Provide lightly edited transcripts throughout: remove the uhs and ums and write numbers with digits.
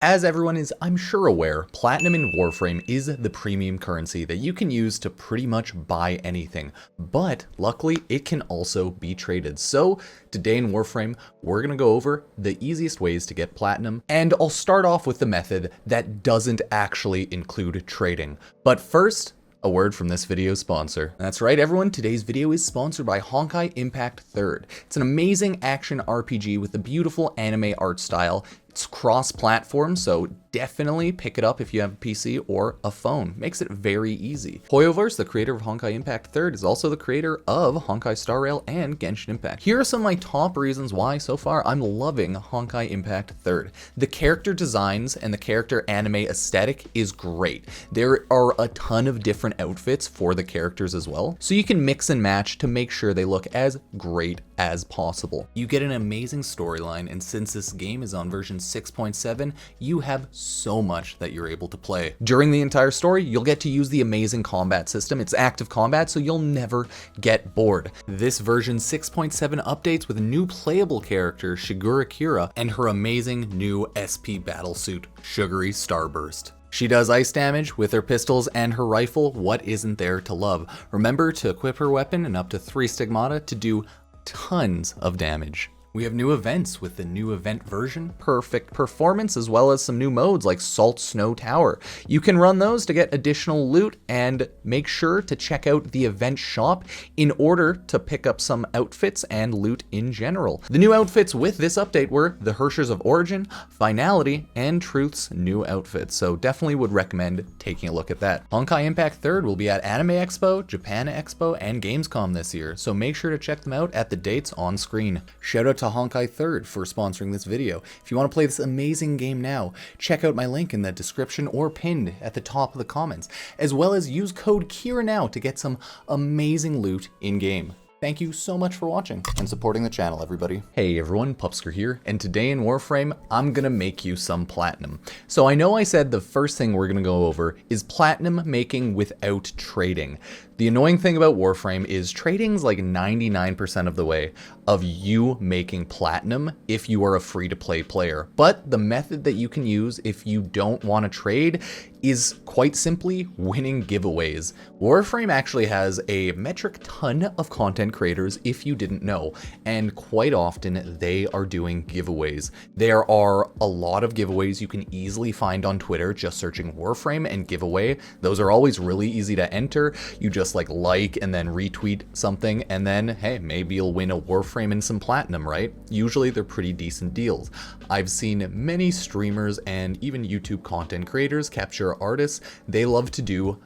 As everyone is, I'm sure, aware, Platinum in Warframe is the premium currency that you can use to pretty much buy anything, but luckily it can also be traded. So today in Warframe, we're gonna go over the easiest ways to get Platinum, and I'll start off with the method that doesn't actually include trading. But first, a word from this video's sponsor. That's right, everyone, today's video is sponsored by Honkai Impact 3rd. It's an amazing action RPG with a beautiful anime art style. It's cross-platform, so definitely pick it up if you have a PC or a phone. Makes it very easy. Hoyoverse, the creator of Honkai Impact 3rd, is also the creator of Honkai Star Rail and Genshin Impact. Here are some of my top reasons why, so far, I'm loving Honkai Impact 3rd. The character designs and the character anime aesthetic is great. There are a ton of different outfits for the characters as well, so you can mix and match to make sure they look as great as possible. You get an amazing storyline, and since this game is on version 6.7, you have so much that you're able to play. During the entire story, you'll get to use the amazing combat system. It's active combat, so you'll never get bored. This version 6.7 updates with a new playable character, Shigura Kira, and her amazing new SP battlesuit, Sugary Starburst. She does ice damage with her pistols and her rifle. What isn't there to love? Remember to equip her weapon and up to 3 stigmata to do tons of damage. We have new events with the new event version, Perfect Performance, as well as some new modes like Salt Snow Tower. You can run those to get additional loot, and make sure to check out the event shop in order to pick up some outfits and loot in general. The new outfits with this update were the Hershers of Origin, Finality, and Truth's new outfits, so definitely would recommend taking a look at that. Honkai Impact 3rd will be at Anime Expo, Japan Expo, and Gamescom this year, so make sure to check them out at the dates on screen. Shout out to Honkai 3rd for sponsoring this video. If you want to play this amazing game now, check out my link in the description or pinned at the top of the comments, as well as use code KIRA now to get some amazing loot in-game. Thank you so much for watching and supporting the channel, everybody. Hey everyone, Pupsker here, and today in Warframe, I'm gonna make you some Platinum. So I know I said the first thing we're gonna go over is Platinum making without trading. The annoying thing about Warframe is trading's like 99% of the way of you making Platinum if you are a free-to-play player. But the method that you can use if you don't want to trade is quite simply winning giveaways. Warframe actually has a metric ton of content creators if you didn't know, and quite often they are doing giveaways. There are a lot of giveaways you can easily find on Twitter just searching Warframe and giveaway. Those are always really easy to enter. You just like and then retweet something, and then hey, maybe you'll win a Warframe and some Platinum, right? Usually they're pretty decent deals. I've seen many streamers and even YouTube content creators, capture artists, they love to do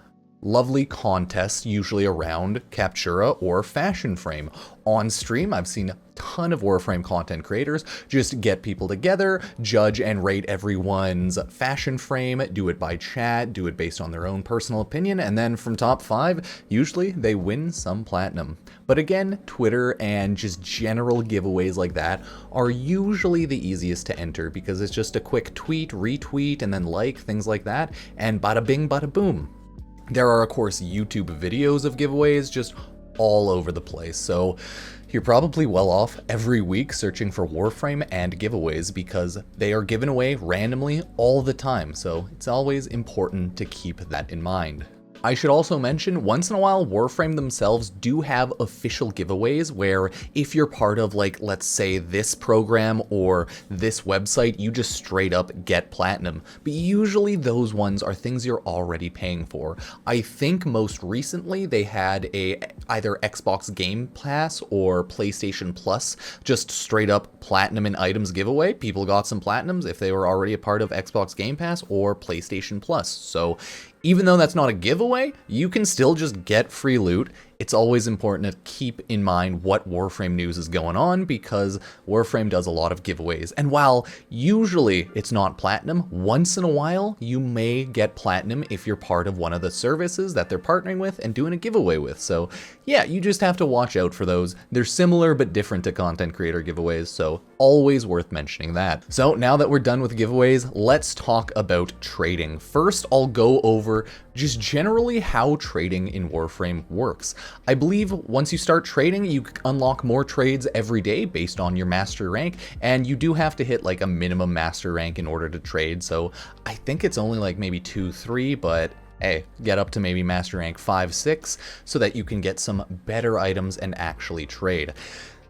lovely contests, usually around Captura or Fashion Frame. On stream, I've seen a ton of Warframe content creators just get people together, judge and rate everyone's fashion frame, do it by chat, do it based on their own personal opinion, and then from top 5, usually they win some Platinum. But again, Twitter and just general giveaways like that are usually the easiest to enter because it's just a quick tweet, retweet, and then like, things like that, and bada bing, bada boom. There are, of course, YouTube videos of giveaways just all over the place, so you're probably well off every week searching for Warframe and giveaways because they are given away randomly all the time, so it's always important to keep that in mind. I should also mention, once in a while, Warframe themselves do have official giveaways where if you're part of, like, let's say this program or this website, you just straight up get Platinum. But usually those ones are things you're already paying for. I think most recently they had a either Xbox Game Pass or PlayStation Plus, just straight up Platinum and items giveaway. People got some Platinums if they were already a part of Xbox Game Pass or PlayStation Plus. So even though that's not a giveaway, you can still just get free loot. It's always important to keep in mind what Warframe news is going on because Warframe does a lot of giveaways. And while usually it's not Platinum, once in a while you may get Platinum if you're part of one of the services that they're partnering with and doing a giveaway with. So yeah, you just have to watch out for those. They're similar but different to content creator giveaways, so always worth mentioning that. So now that we're done with giveaways, let's talk about trading. First, I'll go over just generally how trading in Warframe works. I believe once you start trading, you unlock more trades every day based on your master rank, and you do have to hit like a minimum master rank in order to trade. So I think it's only like maybe 2, 3, but hey, get up to maybe master rank 5, 6 so that you can get some better items and actually trade.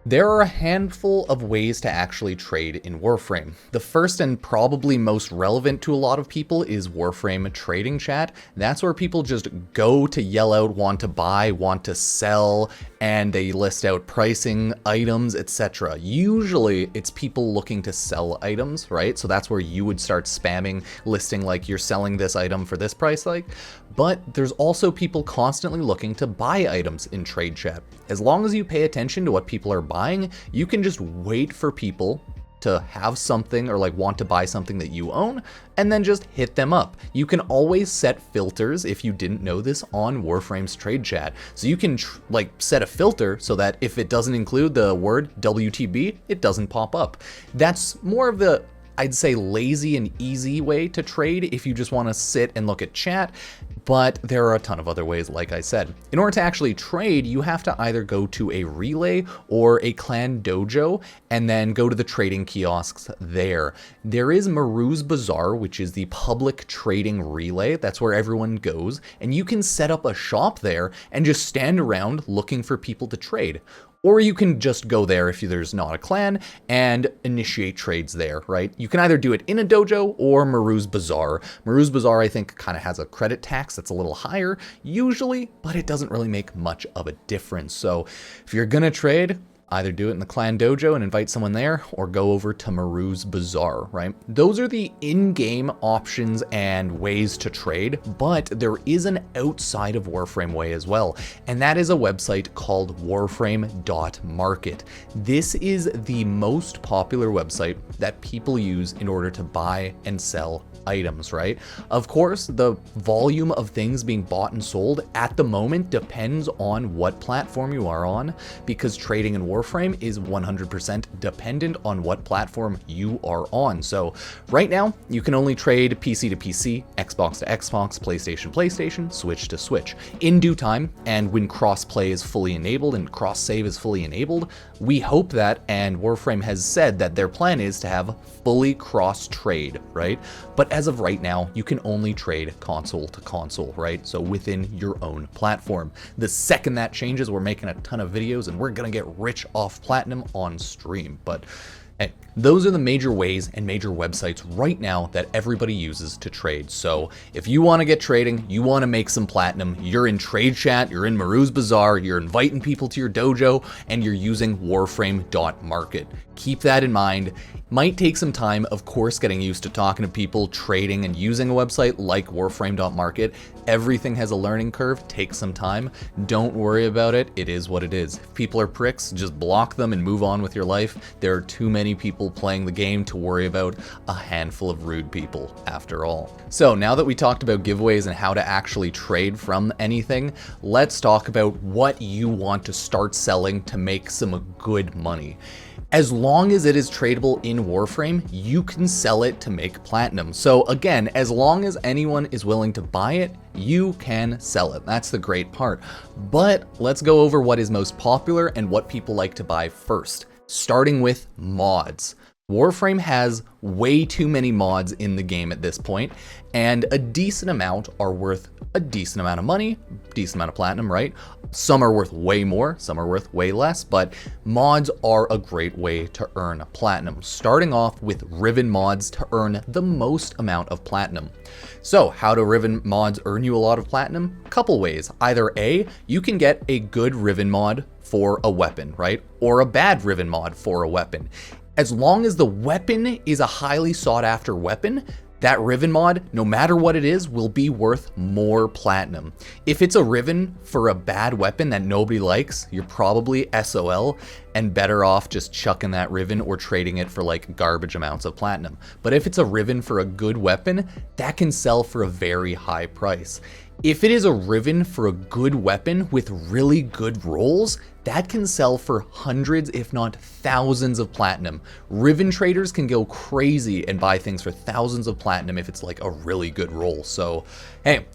There are a handful of ways to actually trade in Warframe. The first and probably most relevant to a lot of people is Warframe trading chat. That's where people just go to yell out, want to buy, want to sell, and they list out pricing, items, etc. Usually it's people looking to sell items, right? So that's where you would start spamming, listing like you're selling this item for this price, like. But there's also people constantly looking to buy items in trade chat. As long as you pay attention to what people are buying, you can just wait for people to have something or like want to buy something that you own and then just hit them up. You can always set filters, if you didn't know this, on Warframe's trade chat. So you can like set a filter so that if it doesn't include the word WTB, it doesn't pop up. That's more of the, I'd say, lazy and easy way to trade if you just want to sit and look at chat, but there are a ton of other ways, like I said. In order to actually trade, you have to either go to a relay or a clan dojo and then go to the trading kiosks there. There is Maru's Bazaar, which is the public trading relay. That's where everyone goes, and you can set up a shop there and just stand around looking for people to trade. Or you can just go there if there's not a clan and initiate trades there, right? You can either do it in a dojo or Maru's Bazaar. Maru's Bazaar, I think, kind of has a credit tax that's a little higher usually, but it doesn't really make much of a difference. So if you're gonna trade, either do it in the clan dojo and invite someone there or go over to Maru's Bazaar, right? Those are the in-game options and ways to trade, but there is an outside of Warframe way as well, and that is a website called Warframe.market. This is the most popular website that people use in order to buy and sell items, right? Of course, the volume of things being bought and sold at the moment depends on what platform you are on, because trading in Warframe is 100% dependent on what platform you are on. So right now, you can only trade PC to PC, Xbox to Xbox, PlayStation to PlayStation, Switch to Switch. In due time, and when cross-play is fully enabled and cross-save is fully enabled, we hope that, and Warframe has said that their plan is to have fully cross-trade, right? But as of right now, you can only trade console to console, right? So within your own platform. The second that changes, we're making a ton of videos and we're gonna get rich off platinum on stream. But hey, those are the major ways and major websites right now that everybody uses to trade. So if you want to get trading, you want to make some platinum, you're in trade chat, you're in Maru's Bazaar, you're inviting people to your dojo, and you're using Warframe.market. Keep that in mind. Might take some time, of course, getting used to talking to people, trading, and using a website like Warframe.market. Everything has a learning curve, takes some time. Don't worry about it, it is what it is. If people are pricks, just block them and move on with your life. There are too many people playing the game to worry about a handful of rude people, after all. So now that we talked about giveaways and how to actually trade from anything, let's talk about what you want to start selling to make some good money. As long as it is tradable in Warframe, you can sell it to make platinum. So again, as long as anyone is willing to buy it, you can sell it. That's the great part. But let's go over what is most popular and what people like to buy first, starting with mods. Warframe has way too many mods in the game at this point, and a decent amount are worth a decent amount of money, decent amount of platinum, right? Some are worth way more, some are worth way less, but mods are a great way to earn platinum, starting off with Riven mods to earn the most amount of platinum. So how do Riven mods earn you a lot of platinum? Couple ways. Either A, you can get a good Riven mod for a weapon, right? Or a bad Riven mod for a weapon. As long as the weapon is a highly sought after weapon, that Riven mod, no matter what it is, will be worth more platinum. If it's a Riven for a bad weapon that nobody likes, you're probably SOL and better off just chucking that Riven or trading it for like garbage amounts of platinum. But if it's a Riven for a good weapon, that can sell for a very high price. If it is a Riven for a good weapon with really good rolls, that can sell for hundreds, if not thousands of platinum. Riven traders can go crazy and buy things for thousands of platinum if it's like a really good roll. So, hey,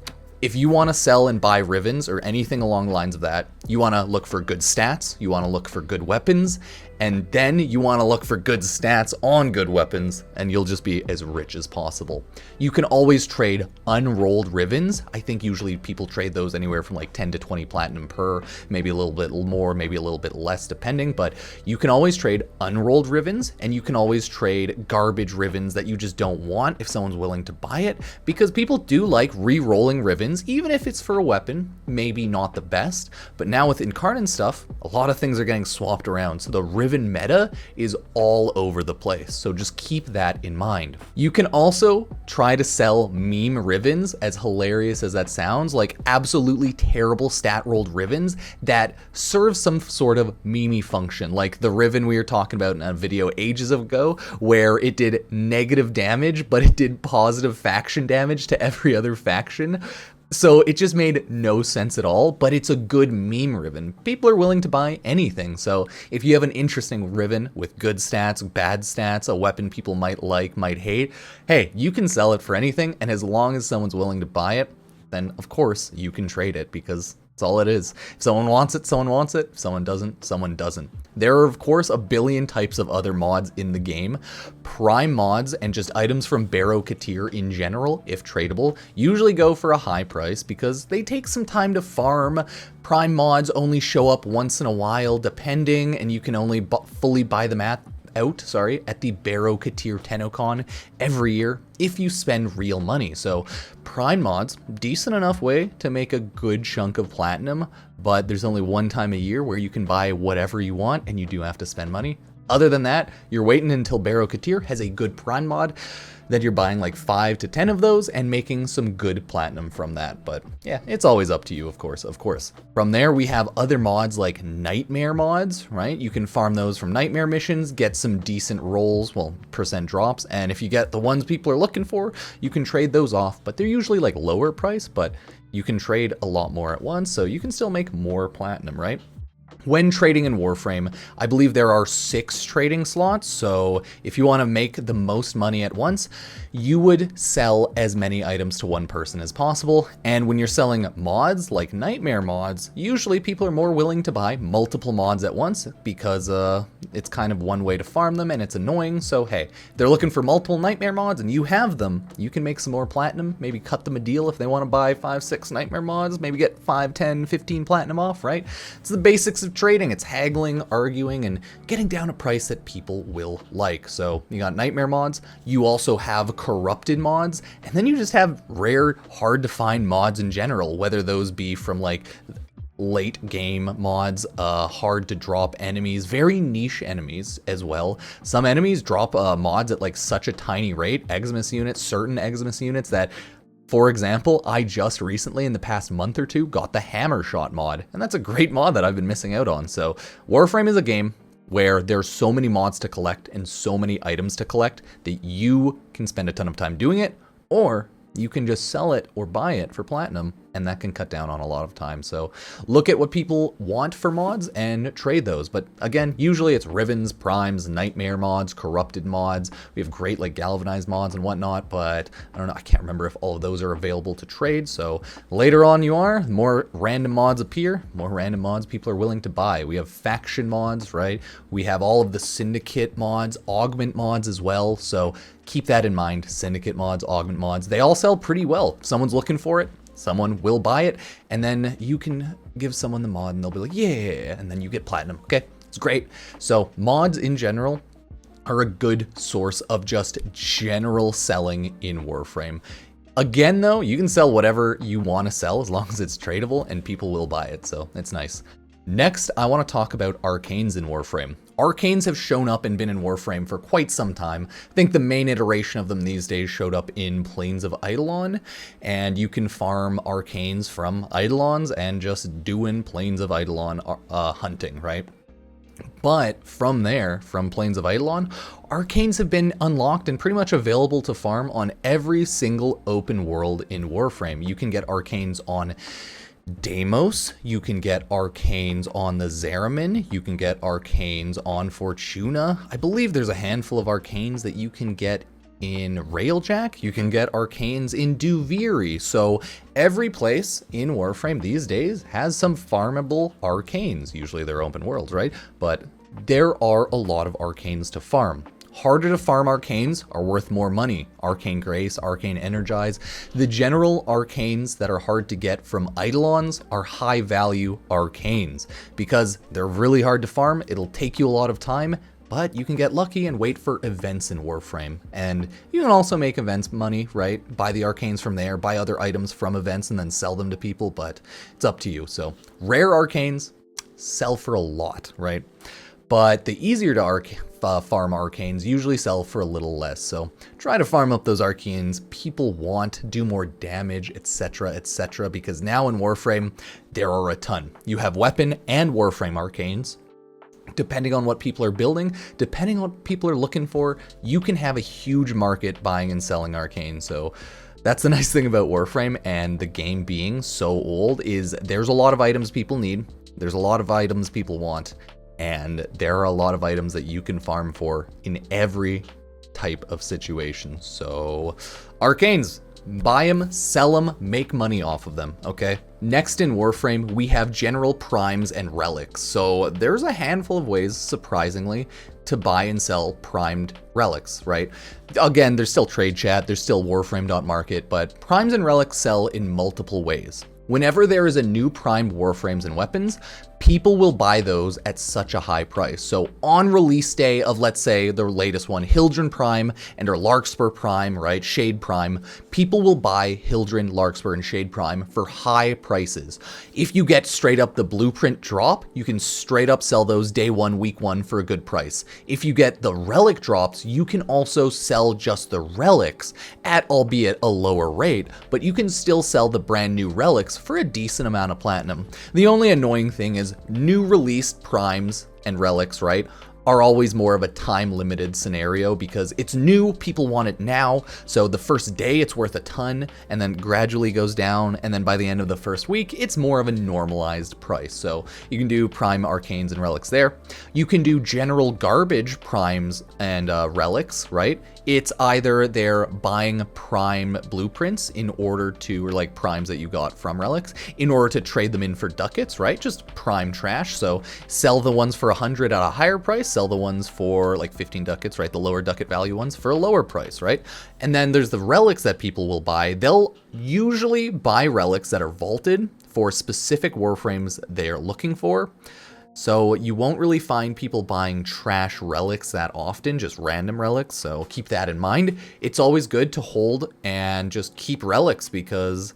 If you want to sell and buy Rivens or anything along the lines of that, you want to look for good stats, you want to look for good weapons, and then you want to look for good stats on good weapons, and you'll just be as rich as possible. You can always trade unrolled Rivens. I think usually people trade those anywhere from like 10 to 20 platinum per, maybe a little bit more, maybe a little bit less depending, but you can always trade unrolled Rivens, and you can always trade garbage Rivens that you just don't want if someone's willing to buy it, because people do like re-rolling Rivens, even if it's for a weapon, maybe not the best, but now with Incarnate stuff, a lot of things are getting swapped around, so the Riven meta is all over the place, so just keep that in mind. You can also try to sell meme Rivens, as hilarious as that sounds, like absolutely terrible stat rolled Rivens that serve some sort of meme function, like the Riven we were talking about in a video ages ago, where it did negative damage, but it did positive faction damage to every other faction. So it just made no sense at all, but it's a good meme Riven. People are willing to buy anything, so if you have an interesting Riven with good stats, bad stats, a weapon people might like, might hate, hey, you can sell it for anything, and as long as someone's willing to buy it, then of course you can trade it, because that's all it is. If someone wants it, someone wants it. If someone doesn't, someone doesn't. There are, of course, a billion types of other mods in the game. Prime mods and just items from Barrow Katir in general, if tradable, usually go for a high price because they take some time to farm. Prime mods only show up once in a while, depending, and you can only fully buy them at the Barrow Katir Tenocon every year if you spend real money. So Prime mods, decent enough way to make a good chunk of platinum, but there's only one time a year where you can buy whatever you want and you do have to spend money. Other than that, you're waiting until Barrow Katir has a good Prime mod, that you're buying like 5 to 10 of those and making some good platinum from that. But yeah, it's always up to you, of course. From there, we have other mods like Nightmare mods, right? You can farm those from Nightmare missions, get some decent rolls, well, percent drops, and if you get the ones people are looking for, you can trade those off, but they're usually like lower price, but you can trade a lot more at once, so you can still make more platinum, right? When trading in Warframe, I believe there are 6 trading slots, so if you want to make the most money at once, you would sell as many items to one person as possible, and when you're selling mods, like Nightmare mods, usually people are more willing to buy multiple mods at once, because it's kind of one way to farm them, and it's annoying, so hey, they're looking for multiple Nightmare mods, and you have them, you can make some more platinum, maybe cut them a deal if they want to buy 5, 6 Nightmare mods, maybe get 5, 10, 15 platinum off, right? It's the basics of trading. It's haggling, arguing, and getting down a price that people will like. So you got Nightmare mods, you also have corrupted mods, and then you just have rare, hard to find mods in general, whether those be from like late game mods, hard to drop enemies, very niche enemies as well. Some enemies drop mods at like such a tiny rate, Eximus units, certain Eximus units, that for example, I just recently, in the past month or two, got the Hammer Shot mod, and that's a great mod that I've been missing out on. So Warframe is a game where there's so many mods to collect and so many items to collect that you can spend a ton of time doing it, or you can just sell it or buy it for platinum, and that can cut down on a lot of time. So look at what people want for mods and trade those. But again, usually it's Rivens, Primes, Nightmare mods, corrupted mods. We have great like galvanized mods and whatnot, but I don't know, I can't remember if all of those are available to trade. So later on more random mods appear, more random mods people are willing to buy. We have faction mods, right? We have all of the syndicate mods, augment mods as well. So keep that in mind. Syndicate mods, augment mods, they all sell pretty well. If someone's looking for it, someone will buy it, and then you can give someone the mod and they'll be like, yeah, and then you get platinum. Okay, it's great. So mods in general are a good source of just general selling in Warframe. Again, though, you can sell whatever you want to sell as long as it's tradable and people will buy it, so it's nice. Next, I want to talk about Arcanes in Warframe. Arcanes have shown up and been in Warframe for quite some time. I think the main iteration of them these days showed up in Plains of Eidolon, and you can farm Arcanes from Eidolons and just doing Plains of Eidolon hunting, right? But from there, from Plains of Eidolon, Arcanes have been unlocked and pretty much available to farm on every single open world in Warframe. You can get Arcanes on Deimos, you can get Arcanes on the Zariman, you can get Arcanes on Fortuna. I believe there's a handful of Arcanes that you can get in Railjack. You can get Arcanes in Duviri. So every place in Warframe these days has some farmable Arcanes. Usually they're open worlds, right? But there are a lot of Arcanes to farm. Harder to farm Arcanes are worth more money. Arcane Grace, Arcane Energize. The general Arcanes that are hard to get from Eidolons are high value Arcanes because they're really hard to farm. It'll take you a lot of time, but you can get lucky and wait for events in Warframe. And you can also make events money, right? Buy the Arcanes from there, buy other items from events and then sell them to people, but it's up to you. So rare Arcanes sell for a lot, right? But the easier to farm Arcanes usually sell for a little less. So try to farm up those Arcanes people want, do more damage, etc., because now in Warframe, there are a ton. You have weapon and Warframe Arcanes. Depending on what people are building, depending on what people are looking for, you can have a huge market buying and selling Arcane. So that's the nice thing about Warframe and the game being so old is there's a lot of items people need. There's a lot of items people want. And there are a lot of items that you can farm for in every type of situation. So Arcanes, buy them, sell them, make money off of them, okay? Next in Warframe, we have general primes and relics. So there's a handful of ways, surprisingly, to buy and sell primed relics, right? Again, there's still trade chat, there's still warframe.market, but primes and relics sell in multiple ways. Whenever there is a new primed Warframes and weapons, people will buy those at such a high price. So on release day of, let's say, the latest one, Hildren Prime and or Larkspur Prime, right, Shade Prime, people will buy Hildren, Larkspur, and Shade Prime for high prices. If you get straight up the blueprint drop, you can straight up sell those day one, week one for a good price. If you get the relic drops, you can also sell just the relics at albeit a lower rate, but you can still sell the brand new relics for a decent amount of platinum. The only annoying thing is new released primes and relics, right, are always more of a time limited scenario because it's new, people want it now. So the first day it's worth a ton and then gradually goes down. And then by the end of the first week, it's more of a normalized price. So you can do prime Arcanes and relics there. You can do general garbage primes and relics, right? It's either they're buying prime blueprints in order to, or like primes that you got from relics, in order to trade them in for ducats, right? Just prime trash. So sell the ones for 100 at a higher price, sell the ones for like 15 ducats, right? The lower ducat value ones for a lower price, right? And then there's the relics that people will buy. They'll usually buy relics that are vaulted for specific Warframes they are looking for. So you won't really find people buying trash relics that often, just random relics. So keep that in mind. It's always good to hold and just keep relics because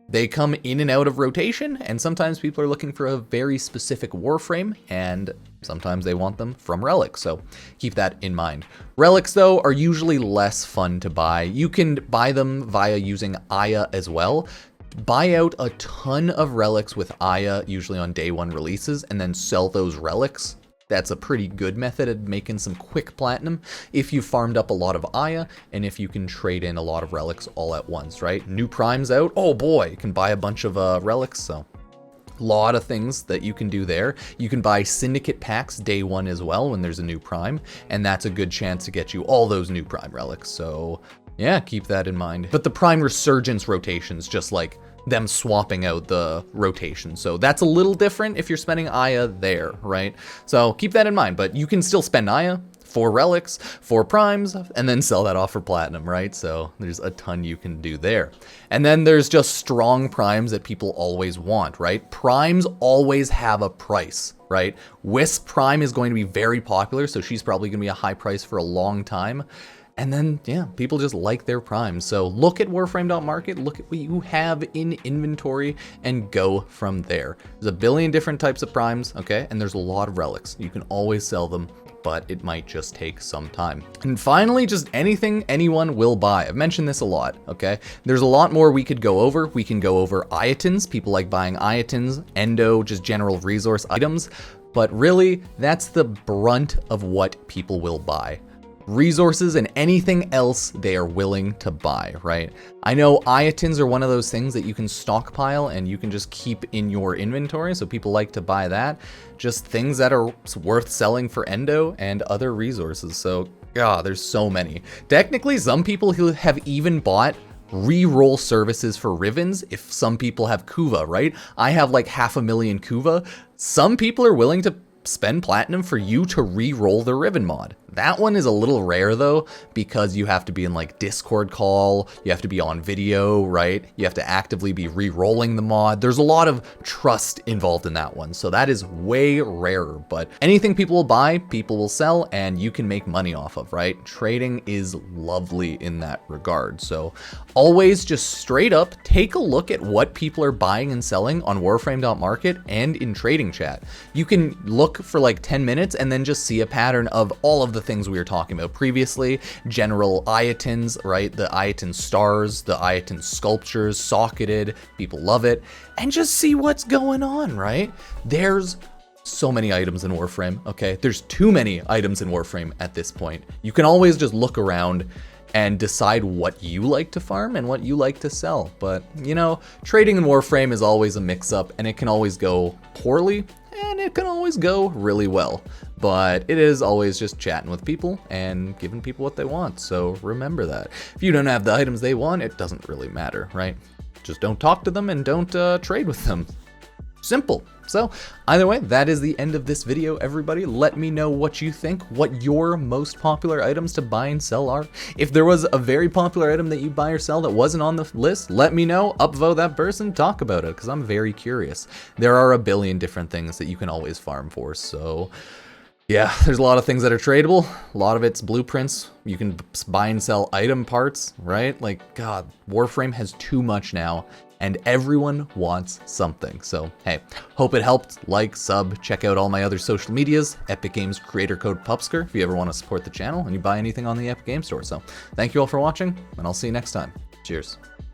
they come in and out of rotation, and sometimes people are looking for a very specific Warframe, and sometimes they want them from relics, so keep that in mind. Relics, though, are usually less fun to buy. You can buy them via using Aya as well. Buy out a ton of relics with Aya, usually on day one releases, and then sell those relics. That's a pretty good method of making some quick platinum if you farmed up a lot of Aya and if you can trade in a lot of relics all at once, right? New primes out, oh boy, you can buy a bunch of relics, so a lot of things that you can do there. You can buy syndicate packs day one as well when there's a new prime, and that's a good chance to get you all those new prime relics, so yeah, keep that in mind. But the prime resurgence rotations, just like them swapping out the rotation. So that's a little different if you're spending Aya there, right? So keep that in mind, but you can still spend Aya for relics, for primes, and then sell that off for platinum, right? So there's a ton you can do there. And then there's just strong primes that people always want, right? Primes always have a price, right? Wisp Prime is going to be very popular, so she's probably going to be a high price for a long time. And then, yeah, people just like their primes. So look at warframe.market, look at what you have in inventory, and go from there. There's a billion different types of primes, okay? And there's a lot of relics. You can always sell them, but it might just take some time. And finally, just anything anyone will buy. I've mentioned this a lot, okay? There's a lot more we could go over. We can go over Iotins. People like buying Iotins, Endo, just general resource items. But really, that's the brunt of what people will buy. Resources and anything else they are willing to buy, right? I know Iotins are one of those things that you can stockpile and you can just keep in your inventory, so people like to buy that. Just things that are worth selling for Endo and other resources. So God, there's so many. Technically, some people who have even bought re-roll services for Rivens if some people have Kuva, right? I have like 500,000 Kuva. Some people are willing to spend platinum for you to re-roll the Riven mod. That one is a little rare though, because you have to be in like Discord call, you have to be on video, right? You have to actively be re-rolling the mod. There's a lot of trust involved in that one, so that is way rarer, but anything people will buy, people will sell, and you can make money off of, right? Trading is lovely in that regard, so always just straight up take a look at what people are buying and selling on Warframe.market and in trading chat. You can look for like 10 minutes and then just see a pattern of all of the things we were talking about previously. General Iotins, right? The Iotin stars, the Iotin sculptures, socketed, people love it. And just see what's going on, right? There's so many items in Warframe, okay? There's too many items in Warframe at this point. You can always just look around and decide what you like to farm and what you like to sell. But, you know, trading in Warframe is always a mix-up, and it can always go poorly, and it can always go really well. But it is always just chatting with people and giving people what they want, so remember that. If you don't have the items they want, it doesn't really matter, right? Just don't talk to them and don't trade with them. Simple. So either way, that is the end of this video, everybody. Let me know what you think, what your most popular items to buy and sell are. If there was a very popular item that you buy or sell that wasn't on the list, let me know, upvote that person, talk about it, because I'm very curious. There are a billion different things that you can always farm for, so yeah, there's a lot of things that are tradable. A lot of it's blueprints. You can buy and sell item parts, right? Like, God, Warframe has too much now, and everyone wants something. So, hey, hope it helped. Like, sub, check out all my other social medias. Epic Games creator code Pupsker if you ever want to support the channel and you buy anything on the Epic Games Store. So, thank you all for watching, and I'll see you next time. Cheers.